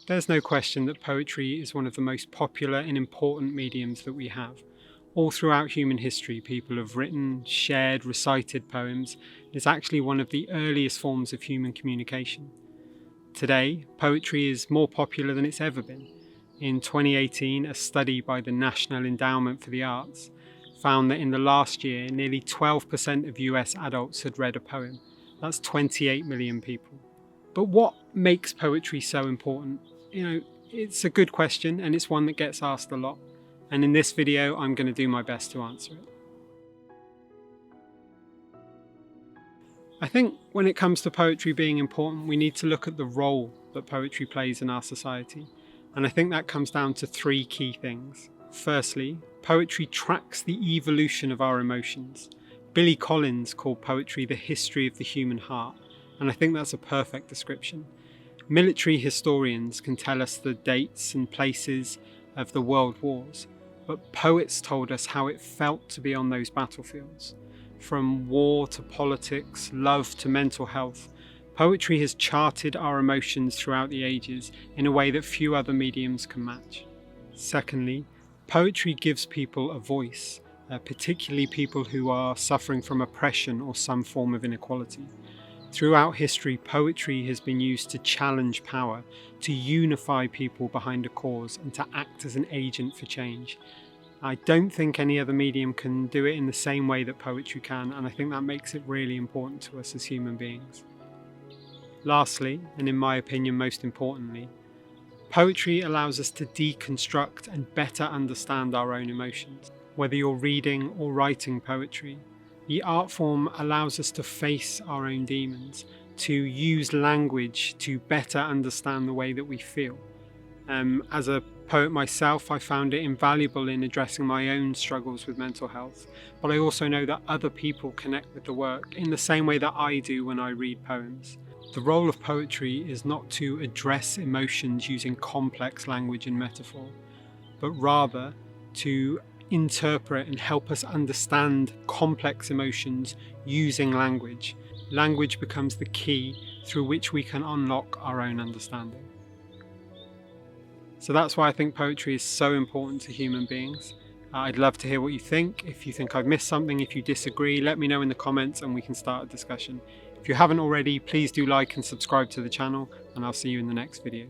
There's no question that poetry is one of the most popular and important mediums that we have. All throughout human history, people have written, shared, recited poems. It's actually one of the earliest forms of human communication. Today, poetry is more popular than it's ever been. In 2018, a study by the National Endowment for the Arts found that in the last year, nearly 12% of US adults had read a poem. That's 28 million people. But what makes poetry so important? It's a good question, and it's one that gets asked a lot. And in this video, I'm going to do my best to answer it. I think when it comes to poetry being important, we need to look at the role that poetry plays in our society. And I think that comes down to three key things. Firstly, poetry tracks the evolution of our emotions. Billy Collins called poetry the history of the human heart, and I think that's a perfect description. Military historians can tell us the dates and places of the world wars, but poets told us how it felt to be on those battlefields. From war to politics, love to mental health, poetry has charted our emotions throughout the ages in a way that few other mediums can match. Secondly, poetry gives people a voice, particularly people who are suffering from oppression or some form of inequality. Throughout history, poetry has been used to challenge power, to unify people behind a cause, and to act as an agent for change. I don't think any other medium can do it in the same way that poetry can, and I think that makes it really important to us as human beings. Lastly, and in my opinion most importantly, poetry allows us to deconstruct and better understand our own emotions. Whether you're reading or writing poetry, the art form allows us to face our own demons, to use language to better understand the way that we feel. As a poet myself, I found it invaluable in addressing my own struggles with mental health, but I also know that other people connect with the work in the same way that I do when I read poems. The role of poetry is not to address emotions using complex language and metaphor, but rather to interpret and help us understand complex emotions using language. Language becomes the key through which we can unlock our own understanding. So that's why I think poetry is so important to human beings. I'd love to hear what you think. If you think I've missed something, if you disagree, let me know in the comments and we can start a discussion. If you haven't already, please do like and subscribe to the channel, and I'll see you in the next video.